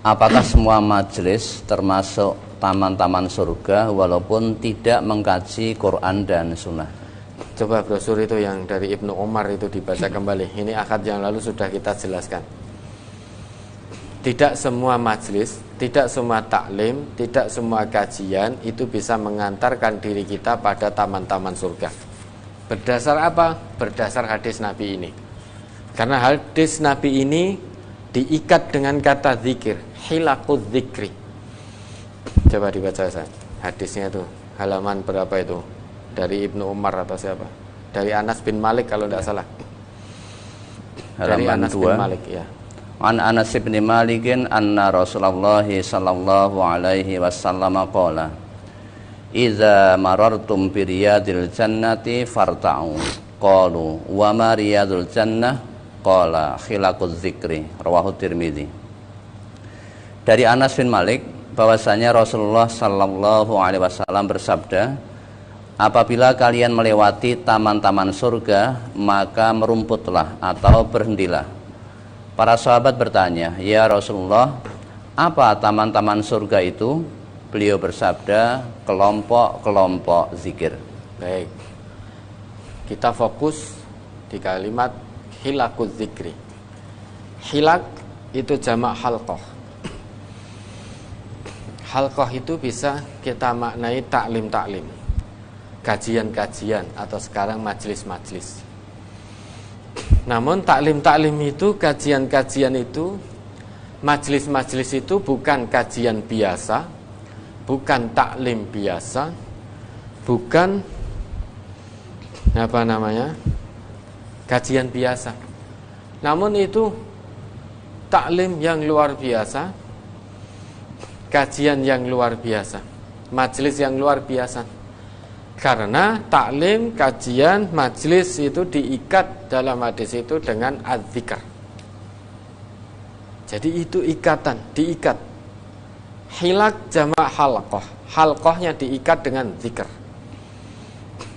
apakah semua majelis termasuk taman-taman surga walaupun tidak mengkaji Quran dan Sunnah? Coba brosur itu yang dari Ibnu Umar itu dibaca kembali. Ini akad yang lalu sudah kita jelaskan. Tidak semua majelis, tidak semua taklim, tidak semua kajian itu bisa mengantarkan diri kita pada taman-taman surga. Berdasar apa? Berdasar hadis Nabi ini. Karena hadis Nabi ini diikat dengan kata zikir, hilaquz zikri. Coba dibaca saya. Hadisnya itu halaman berapa itu? Dari Ibnu Umar atau siapa? Dari Anas bin Malik kalau tidak salah. Dari Halaman Anas 2. bin Malik, ya. An Anas bin Malik anna Rasulullah sallallahu alaihi wasallam qala idza marartum bi riyadil jannati farta'u qalu wa ma riyadul jannah qala khilaquz zikri rawahu Tirmidzi. Dari Anas bin Malik bahwasanya Rasulullah sallallahu alaihi wasallam bersabda, apabila kalian melewati taman-taman surga maka merumputlah atau berhentilah. Para sahabat bertanya, ya Rasulullah, apa taman-taman surga itu? Beliau bersabda, kelompok-kelompok zikir. Baik. Kita fokus di kalimat hilaquz zikri. Hilaq itu jamak halqah. Halqah itu bisa kita maknai taklim-taklim, kajian-kajian, atau sekarang majelis-majelis. Namun taklim-taklim itu, kajian-kajian itu, majelis-majelis itu bukan kajian biasa, bukan taklim biasa, bukan kajian biasa. Namun itu taklim yang luar biasa, kajian yang luar biasa, majelis yang luar biasa. Karena taklim, kajian, majlis itu diikat dalam hadis itu dengan az-zikr. Jadi itu ikatan, diikat. Hilak jamak halqah. Halqahnya diikat dengan zikr.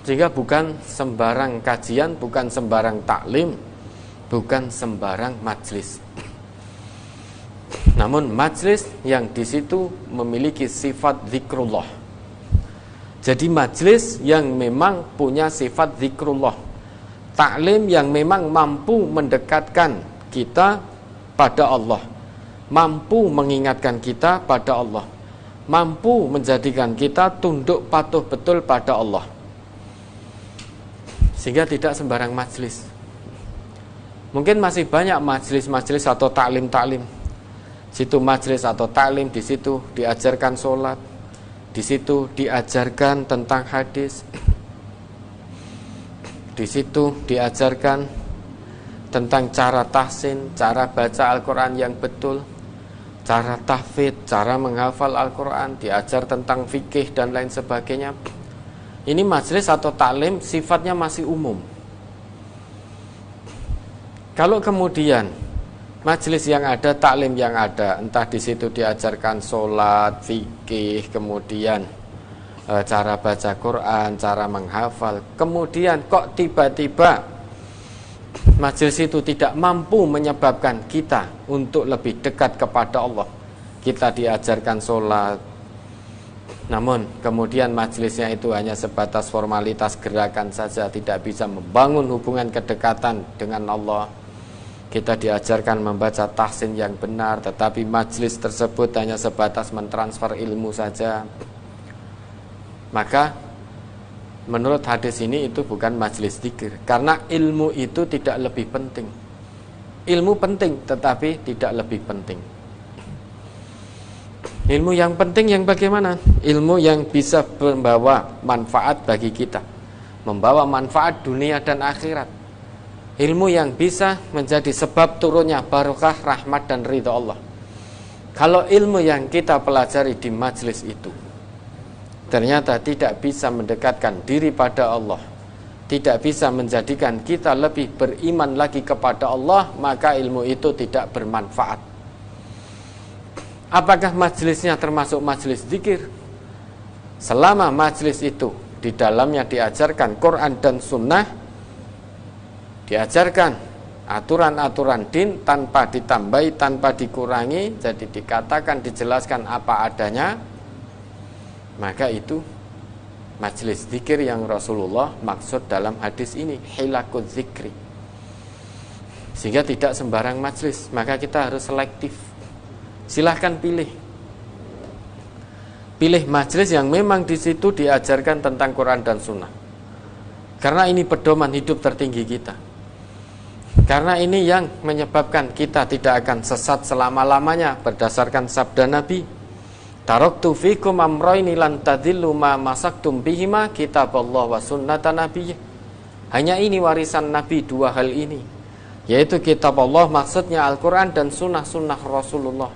Sehingga bukan sembarang kajian, bukan sembarang taklim, bukan sembarang majlis. Namun majlis yang di situ memiliki sifat zikrullah. Jadi majlis yang memang punya sifat zikrullah, taklim yang memang mampu mendekatkan kita pada Allah, mampu mengingatkan kita pada Allah, mampu menjadikan kita tunduk patuh betul pada Allah. Sehingga tidak sembarang majlis. Mungkin masih banyak majlis-majlis atau taklim-taklim. Situ majlis atau taklim, di situ diajarkan sholat, di situ diajarkan tentang hadis, di situ diajarkan tentang cara tahsin, cara baca Al-Quran yang betul, cara tahfidz, cara menghafal Al-Quran, diajar tentang fikih dan lain sebagainya. Ini majelis atau taklim sifatnya masih umum. Kalau kemudian majelis yang ada, taklim yang ada, entah di situ diajarkan sholat, fikih, kemudian cara baca Quran, cara menghafal, kemudian kok tiba-tiba majelis itu tidak mampu menyebabkan kita untuk lebih dekat kepada Allah. Kita diajarkan sholat, namun kemudian majelisnya itu hanya sebatas formalitas gerakan saja, tidak bisa membangun hubungan kedekatan dengan Allah. Kita diajarkan membaca tahsin yang benar, tetapi majelis tersebut hanya sebatas mentransfer ilmu saja. Maka menurut hadis ini itu bukan majelis zikir, karena ilmu itu tidak lebih penting. Ilmu penting, tetapi tidak lebih penting. Ilmu yang penting yang bagaimana? Ilmu yang bisa membawa manfaat bagi kita, membawa manfaat dunia dan akhirat. Ilmu yang bisa menjadi sebab turunnya barokah, rahmat dan ridha Allah. Kalau ilmu yang kita pelajari di majelis itu ternyata tidak bisa mendekatkan diri pada Allah, tidak bisa menjadikan kita lebih beriman lagi kepada Allah, maka ilmu itu tidak bermanfaat. Apakah majelisnya termasuk majelis zikir? Selama majelis itu di dalamnya diajarkan Quran dan Sunnah, diajarkan aturan-aturan din tanpa ditambahi, tanpa dikurangi, jadi dikatakan, dijelaskan apa adanya, maka itu majelis zikir yang Rasulullah maksud dalam hadis ini, hilakut zikri. Sehingga tidak sembarang majelis, maka kita harus selektif. Silahkan pilih majelis yang memang di situ diajarkan tentang Quran dan Sunnah. Karena ini pedoman hidup tertinggi kita. Karena ini yang menyebabkan kita tidak akan sesat selama-lamanya berdasarkan sabda Nabi. Taraktu fikum amroini lan tadillu ma masaktum bihima kitaballah wa sunnata nabiyyih. Hanya ini warisan Nabi, dua hal ini, yaitu kitab Allah, maksudnya Al-Quran, dan sunnah-sunnah Rasulullah.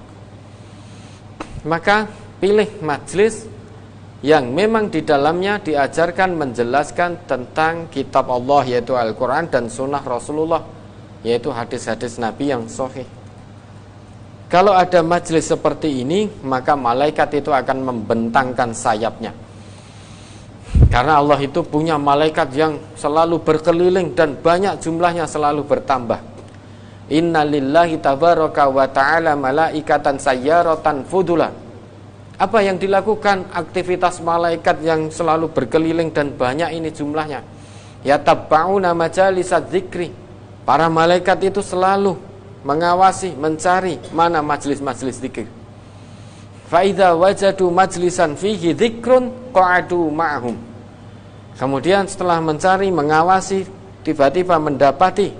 Maka pilih majelis yang memang di dalamnya diajarkan, menjelaskan tentang kitab Allah, yaitu Al-Quran, dan sunnah Rasulullah, yaitu hadis-hadis Nabi yang sahih. Kalau ada majelis seperti ini, maka malaikat itu akan membentangkan sayapnya. Karena Allah itu punya malaikat yang selalu berkeliling dan banyak jumlahnya, selalu bertambah. Inna lillahi tabaraka wa ta'ala malaikatan sayyaratan fudula. Apa yang dilakukan aktivitas malaikat yang selalu berkeliling dan banyak ini jumlahnya? Yatabba'una majalisaz zikri. Para malaikat itu selalu mengawasi, mencari mana majelis-majelis zikir. Fa idza wajadu majlisan fihi dzikrun qa'adu ma'hum. Kemudian setelah mencari, mengawasi, tiba-tiba mendapati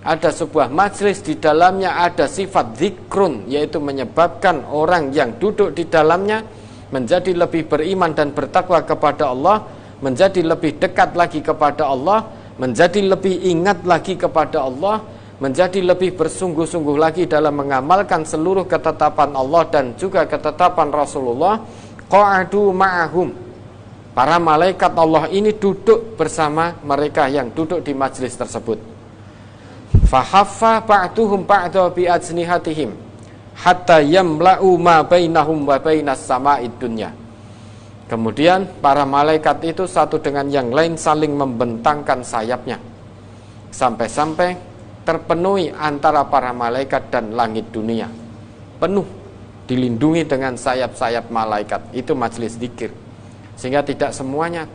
ada sebuah majelis di dalamnya ada sifat zikrun, yaitu menyebabkan orang yang duduk di dalamnya menjadi lebih beriman dan bertakwa kepada Allah, menjadi lebih dekat lagi kepada Allah, menjadi lebih ingat lagi kepada Allah, menjadi lebih bersungguh-sungguh lagi dalam mengamalkan seluruh ketetapan Allah dan juga ketetapan Rasulullah. Qa'adu ma'ahum. Para malaikat Allah ini duduk bersama mereka yang duduk di majelis tersebut. Fahaffa ba'duhum ba'da bi'ajnihatihim hatta yamla'u ma bainahum wa bainas sama'id dunya. Kemudian para malaikat itu satu dengan yang lain saling membentangkan sayapnya sampai-sampai terpenuhi antara para malaikat dan langit dunia. Penuh, dilindungi dengan sayap-sayap malaikat. Itu majelis zikir. Sehingga tidak semuanya.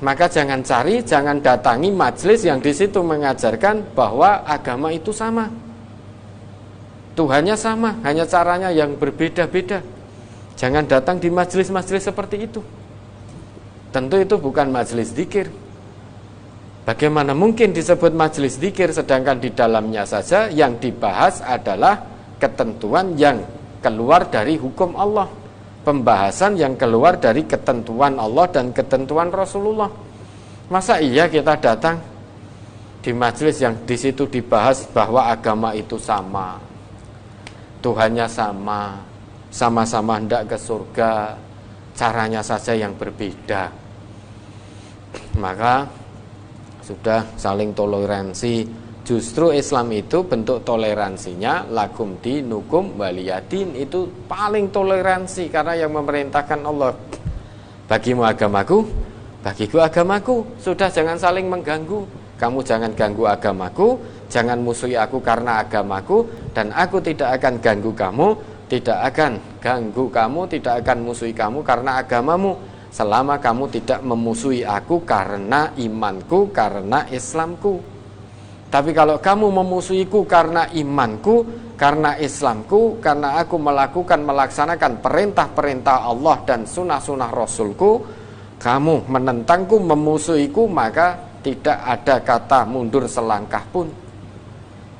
Maka jangan cari, jangan datangi majelis yang di situ mengajarkan bahwa agama itu sama, Tuhannya sama, hanya caranya yang berbeda-beda. Jangan datang di majelis-majelis seperti itu. Tentu itu bukan majelis zikir. Bagaimana mungkin disebut majelis zikir sedangkan di dalamnya saja yang dibahas adalah ketentuan yang keluar dari hukum Allah, pembahasan yang keluar dari ketentuan Allah dan ketentuan Rasulullah. Masa iya kita datang di majelis yang di situ dibahas bahwa agama itu sama, Tuhannya sama, sama-sama hendak ke surga, caranya saja yang berbeda. Maka sudah saling toleransi. Justru Islam itu bentuk toleransinya lakum dinukum waliyadin, itu paling toleransi karena yang memerintahkan Allah. Bagimu agamaku, bagiku agamaku. Sudah, jangan saling mengganggu. Kamu jangan ganggu agamaku, jangan musuhi aku karena agamaku, dan aku tidak akan ganggu kamu, tidak akan ganggu kamu, tidak akan musuhi kamu karena agamamu, selama kamu tidak memusuhi aku karena imanku, karena Islamku. Tapi kalau kamu memusuhiku karena imanku, karena Islamku, karena aku melaksanakan perintah-perintah Allah dan sunnah-sunnah Rasulku, kamu menentangku, memusuhiku, maka tidak ada kata mundur selangkah pun.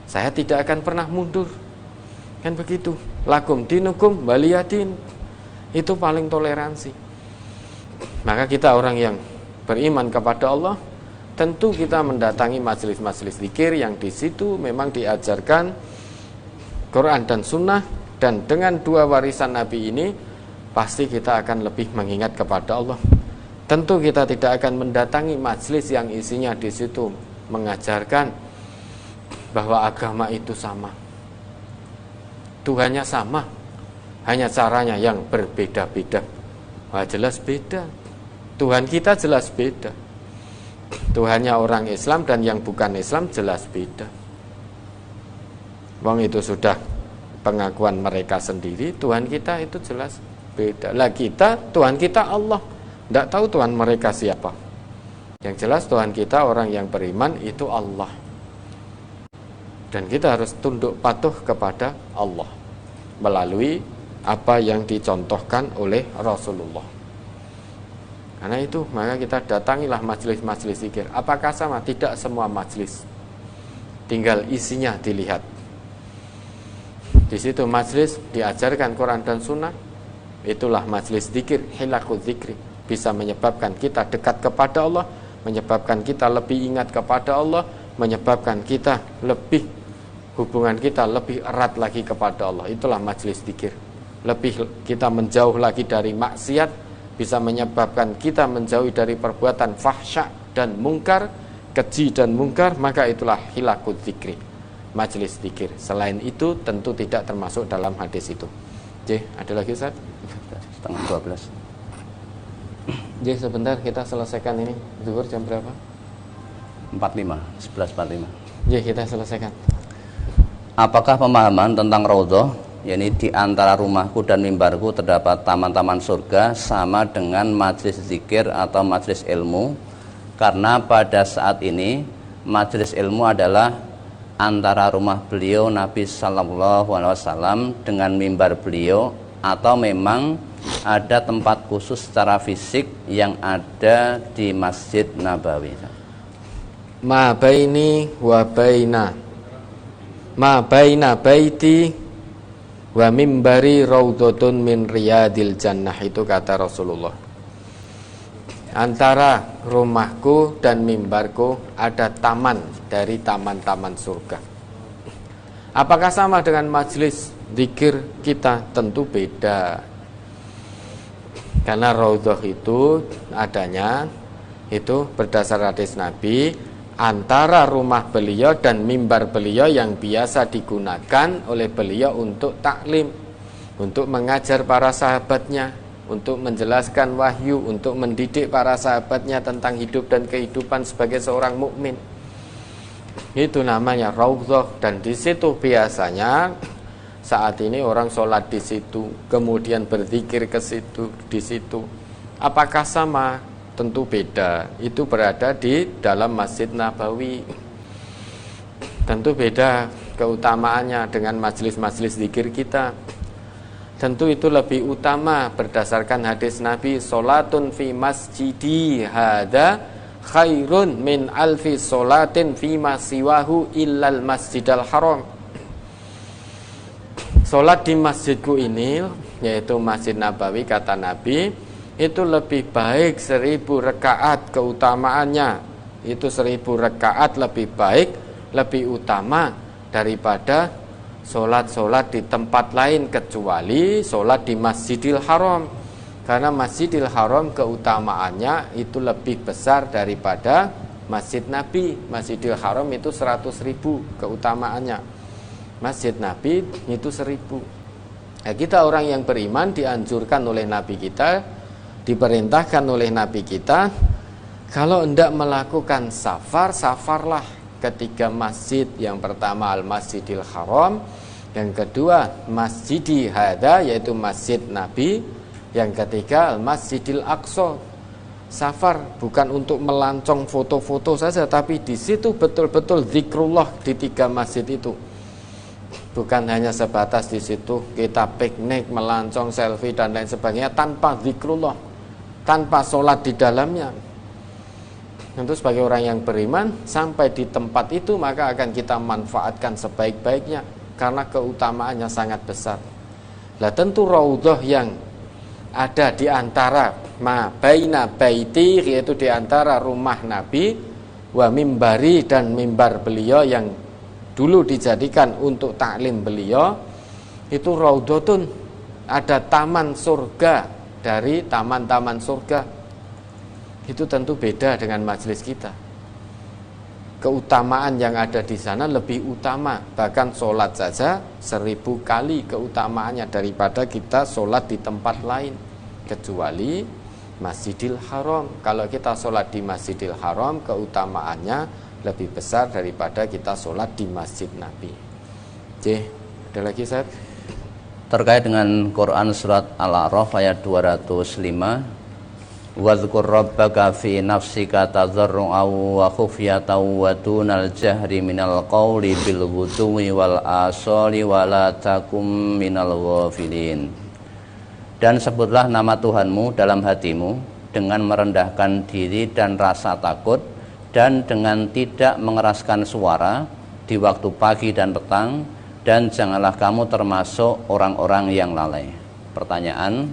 Saya tidak akan pernah mundur. Kan begitu. Lakum dinukum waliyadin. Itu paling toleransi. Maka kita orang yang beriman kepada Allah, tentu kita mendatangi majelis-majelis zikir yang di situ memang diajarkan Quran dan Sunnah, dan dengan dua warisan Nabi ini pasti kita akan lebih mengingat kepada Allah. Tentu kita tidak akan mendatangi majelis yang isinya di situ mengajarkan bahwa agama itu sama, Tuhannya sama, hanya caranya yang berbeda-beda. Wah, jelas beda. Tuhan kita jelas beda. Tuhannya orang Islam dan yang bukan Islam jelas beda. Wong itu sudah pengakuan mereka sendiri, Tuhan kita itu jelas beda. Lah kita, Tuhan kita Allah, tidak tahu Tuhan mereka siapa. Yang jelas Tuhan kita orang yang beriman itu Allah. Dan kita harus tunduk patuh kepada Allah melalui apa yang dicontohkan oleh Rasulullah. Karena itu maka kita datangilah majelis-majelis zikir. Apakah sama? Tidak semua majelis. Tinggal isinya dilihat. Di situ majelis diajarkan Quran dan Sunnah. Itulah majelis zikir, hilakul zikri. Bisa menyebabkan kita dekat kepada Allah, menyebabkan kita lebih ingat kepada Allah, menyebabkan kita lebih hubungan kita lebih erat lagi kepada Allah. Itulah majelis zikir. Lebih kita menjauh lagi dari maksiat, bisa menyebabkan kita menjauhi dari perbuatan fahsya dan mungkar, keji dan mungkar, maka itulah hilakul zikri, majelis zikir. Selain itu tentu tidak termasuk dalam hadis itu. Ada lagi Ustaz? Setengah 12. Sebentar kita selesaikan ini. Zuhur jam berapa? 11:45. Kita selesaikan. Apakah pemahaman tentang raudhah, yakni di antara rumahku dan mimbarku terdapat taman-taman surga, sama dengan majelis zikir atau majelis ilmu? Karena pada saat ini majelis ilmu adalah antara rumah beliau Nabi Sallallahu Alaihi Wasallam dengan mimbar beliau, atau memang ada tempat khusus secara fisik yang ada di Masjid Nabawi? Ma baini wa baina ma baina baiti wa mimbari raudhatun min riyadil jannah, itu kata Rasulullah. Antara rumahku dan mimbarku ada taman dari taman-taman surga. Apakah sama dengan majelis zikir kita? Tentu beda. Karena raudhah itu adanya itu berdasar hadis Nabi, antara rumah beliau dan mimbar beliau yang biasa digunakan oleh beliau untuk taklim, untuk mengajar para sahabatnya, untuk menjelaskan wahyu, untuk mendidik para sahabatnya tentang hidup dan kehidupan sebagai seorang mukmin. Itu namanya raudhah. Dan di situ biasanya saat ini orang sholat di situ, kemudian berzikir ke situ, di situ. Apakah sama? Tentu beda. Itu berada di dalam Masjid Nabawi. Tentu beda keutamaannya dengan majelis-majelis zikir kita. Tentu itu lebih utama berdasarkan hadis Nabi, sholatun fi masjidi hada khairun min alfi sholatin fi masiwahu illal masjidal haram. Sholat di masjidku ini, yaitu Masjid Nabawi, kata Nabi, itu lebih baik 1000 rakaat keutamaannya. Itu 1000 rakaat lebih baik, lebih utama daripada sholat-sholat di tempat lain, kecuali sholat di Masjidil Haram. Karena Masjidil Haram keutamaannya itu lebih besar daripada Masjid Nabi. Masjidil Haram itu 100.000 keutamaannya, Masjid Nabi itu 1000. Nah, kita orang yang beriman dianjurkan oleh Nabi kita, diperintahkan oleh Nabi kita, kalau hendak melakukan safar, safarlah ketiga masjid. Yang pertama Al-Masjidil Haram, yang kedua Masjidi Hada, yaitu Masjid Nabi, yang ketiga Al-Masjidil Aqsa. Safar bukan untuk melancong foto-foto saja, tapi di situ betul-betul zikrullah di 3 masjid itu. Bukan hanya sebatas di situ kita piknik, melancong, selfie dan lain sebagainya tanpa zikrullah, tanpa sholat di dalamnya. Tentu sebagai orang yang beriman, sampai di tempat itu maka akan kita manfaatkan sebaik-baiknya, karena keutamaannya sangat besar. Lah tentu raudhah yang ada di antara ma baina baiti, yaitu di antara rumah Nabi, wa mimbari, dan mimbar beliau yang dulu dijadikan untuk taklim beliau, itu raudhatun, ada taman surga dari taman-taman surga. Itu tentu beda dengan majelis kita. Keutamaan yang ada di sana lebih utama, bahkan sholat saja 1000 kali keutamaannya daripada kita sholat di tempat lain, kecuali Masjidil Haram. Kalau kita sholat di Masjidil Haram, keutamaannya lebih besar daripada kita sholat di Masjid Nabi. Ada lagi, Ustaz? Terkait dengan Quran surat Al-A'raf ayat 205, Wadhkur rabbaka fi nafsika tadarru'an wa khufyatan wa dunal jahri minal qawli bil ghudwi wal asali wa la takum minal ghafilin. Dan sebutlah nama Tuhanmu dalam hatimu dengan merendahkan diri dan rasa takut, dan dengan tidak mengeraskan suara di waktu pagi dan petang, dan janganlah kamu termasuk orang-orang yang lalai. Pertanyaan: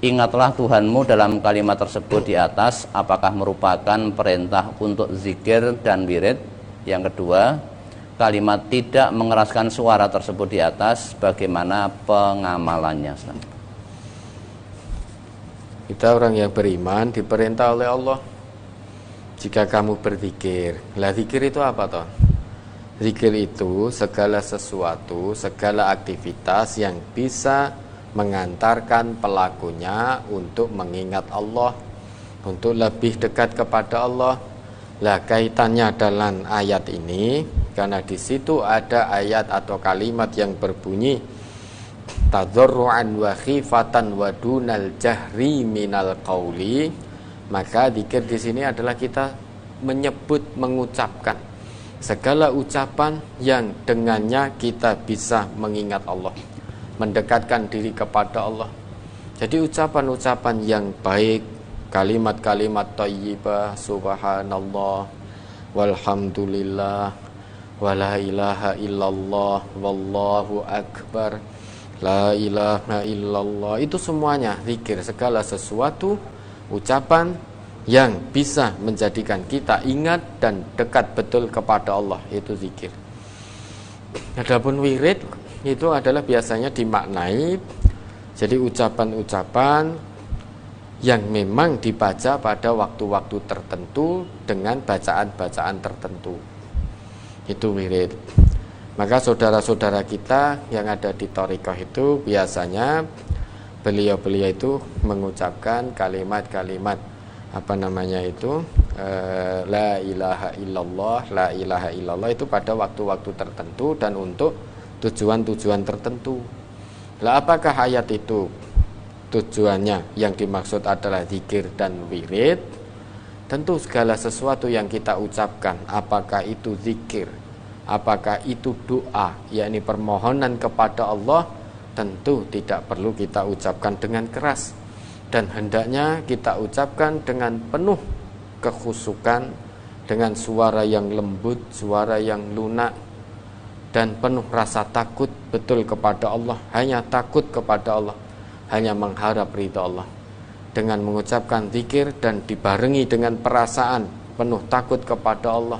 ingatlah Tuhanmu dalam kalimat tersebut di atas, apakah merupakan perintah untuk zikir dan wirid? Yang kedua, kalimat tidak mengeraskan suara tersebut di atas, bagaimana pengamalannya? Kita orang yang beriman diperintah oleh Allah, jika kamu berzikir. Lah zikir itu apa toh? Zikir itu segala sesuatu, segala aktivitas yang bisa mengantarkan pelakunya untuk mengingat Allah, untuk lebih dekat kepada Allah. Lah kaitannya dalam ayat ini, karena di situ ada ayat atau kalimat yang berbunyi tadarru'an wa khifatan wa dunal jahri minal qauli, maka zikir di sini adalah kita menyebut, mengucapkan segala ucapan yang dengannya kita bisa mengingat Allah, mendekatkan diri kepada Allah. Jadi ucapan-ucapan yang baik, kalimat-kalimat thayyibah, subhanallah, walhamdulillah, wala ilaha illallah, wallahu akbar, la ilaha illallah, itu semuanya zikir. Segala sesuatu ucapan yang bisa menjadikan kita ingat dan dekat betul kepada Allah, itu zikir. Adapun wirid itu adalah biasanya dimaknai jadi ucapan-ucapan yang memang dibaca pada waktu-waktu tertentu dengan bacaan-bacaan tertentu, itu wirid. Maka saudara-saudara kita yang ada di thariqah itu biasanya beliau-beliau itu mengucapkan kalimat-kalimat la ilaha illallah, la ilaha illallah itu pada waktu-waktu tertentu dan untuk tujuan-tujuan tertentu. Lah apakah ayat itu tujuannya yang dimaksud adalah zikir dan wirid? Tentu segala sesuatu yang kita ucapkan, apakah itu zikir, apakah itu doa, yakni permohonan kepada Allah, tentu tidak perlu kita ucapkan dengan keras, dan hendaknya kita ucapkan dengan penuh kekhusukan, dengan suara yang lembut, suara yang lunak, dan penuh rasa takut betul kepada Allah, hanya takut kepada Allah, hanya mengharap ridha Allah. Dengan mengucapkan zikir dan dibarengi dengan perasaan penuh takut kepada Allah,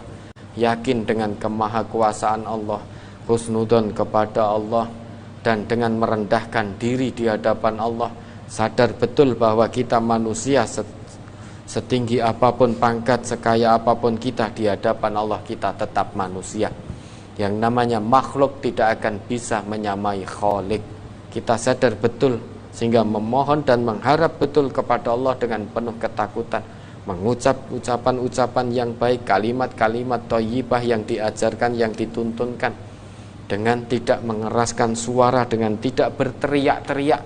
yakin dengan kemahakuasaan Allah, husnudzon kepada Allah, dan dengan merendahkan diri di hadapan Allah, sadar betul bahwa kita manusia, setinggi apapun pangkat, sekaya apapun kita di hadapan Allah, kita tetap manusia. Yang namanya makhluk tidak akan bisa menyamai Khalik. Kita sadar betul sehingga memohon dan mengharap betul kepada Allah dengan penuh ketakutan, mengucap ucapan-ucapan yang baik, kalimat-kalimat thayyibah yang diajarkan, yang dituntunkan, dengan tidak mengeraskan suara, dengan tidak berteriak-teriak,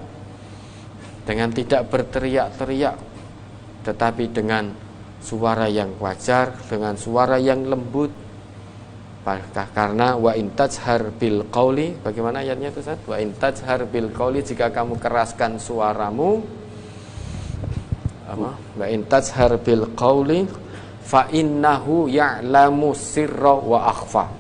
tetapi dengan suara yang wajar, dengan suara yang lembut. Karena wa in tajhar bil qauli, bagaimana ayatnya itu Ustaz? Wa in tajhar bil qauli, jika kamu keraskan suaramu, wa in tajhar bil qauli fa innahu ya'lamu sirra wa akhfa.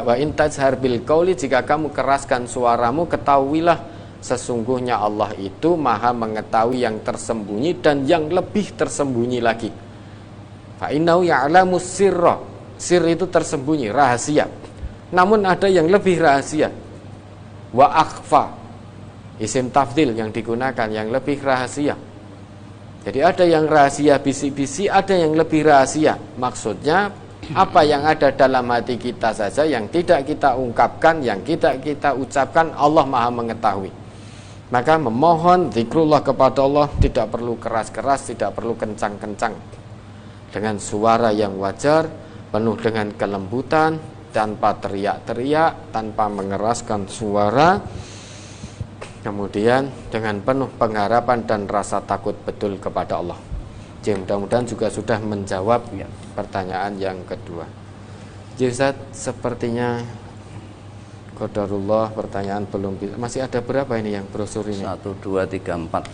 Wa in tajhar bil qauli, jika kamu keraskan suaramu, ketahuilah sesungguhnya Allah itu maha mengetahui yang tersembunyi dan yang lebih tersembunyi lagi. Fa innahu ya'lamu sirra, sir itu tersembunyi, rahasia. Namun ada yang lebih rahasia. Wa akhfa, isim tafdil yang digunakan, yang lebih rahasia. Jadi ada yang rahasia bisik-bisik, ada yang lebih rahasia. Maksudnya apa yang ada dalam hati kita saja, yang tidak kita ungkapkan, yang tidak kita ucapkan, Allah maha mengetahui. Maka memohon zikrullah kepada Allah tidak perlu keras-keras, tidak perlu kencang-kencang, dengan suara yang wajar, penuh dengan kelembutan, tanpa teriak-teriak, tanpa mengeraskan suara, kemudian dengan penuh pengharapan dan rasa takut betul kepada Allah. Jadi mudah-mudahan juga sudah menjawab pertanyaan yang kedua. Jadi Ustaz, sepertinya qadarullah pertanyaan belum bisa. Masih ada berapa ini yang brosur ini? 1, 2, 3, 4.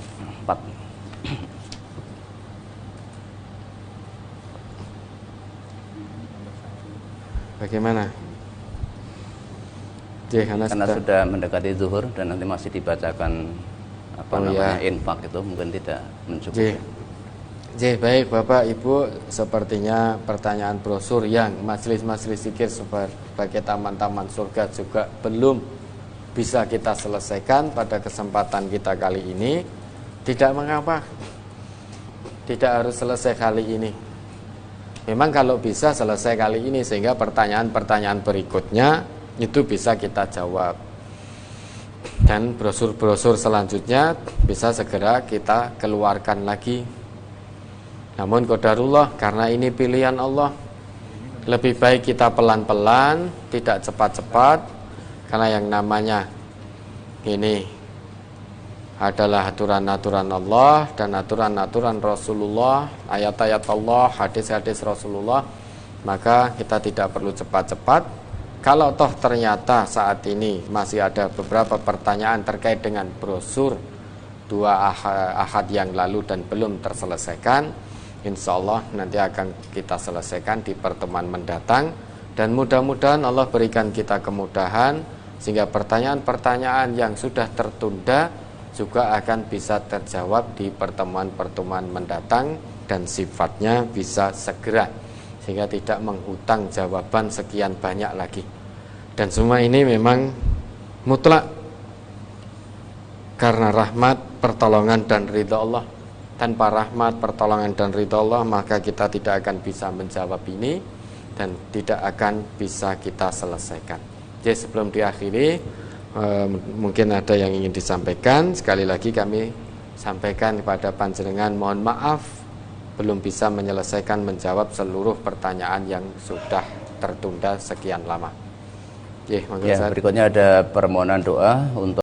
Bagaimana? Karena sudah mendekati zuhur dan nanti masih dibacakan infak, itu mungkin tidak mencukupi. Baik Bapak Ibu, sepertinya pertanyaan brosur yang majelis-majelis zikir sebagai taman-taman surga juga belum bisa kita selesaikan pada kesempatan kita kali ini. Tidak mengapa, tidak harus selesai kali ini. Memang kalau bisa selesai kali ini, sehingga pertanyaan-pertanyaan berikutnya itu bisa kita jawab, dan brosur-brosur selanjutnya bisa segera kita keluarkan lagi. Namun qadarullah, karena ini pilihan Allah, lebih baik kita pelan-pelan, tidak cepat-cepat, karena yang namanya ini adalah aturan-aturan Allah dan aturan-aturan Rasulullah, ayat-ayat Allah, hadis-hadis Rasulullah. Maka kita tidak perlu cepat-cepat. Kalau toh ternyata saat ini masih ada beberapa pertanyaan terkait dengan brosur 2 ahad yang lalu dan belum terselesaikan, insya Allah nanti akan kita selesaikan di pertemuan mendatang. Dan mudah-mudahan Allah berikan kita kemudahan, sehingga pertanyaan-pertanyaan yang sudah tertunda juga akan bisa terjawab di pertemuan-pertemuan mendatang, dan sifatnya bisa segera, sehingga tidak menghutang jawaban sekian banyak lagi. Dan semua ini memang mutlak karena rahmat, pertolongan, dan ridha Allah. Tanpa rahmat, pertolongan, dan ridha Allah, maka kita tidak akan bisa menjawab ini dan tidak akan bisa kita selesaikan. Jadi sebelum diakhiri, mungkin ada yang ingin disampaikan. Sekali lagi kami sampaikan kepada panjenengan, mohon maaf belum bisa menyelesaikan menjawab seluruh pertanyaan yang sudah tertunda sekian lama. Berikutnya ada permohonan doa untuk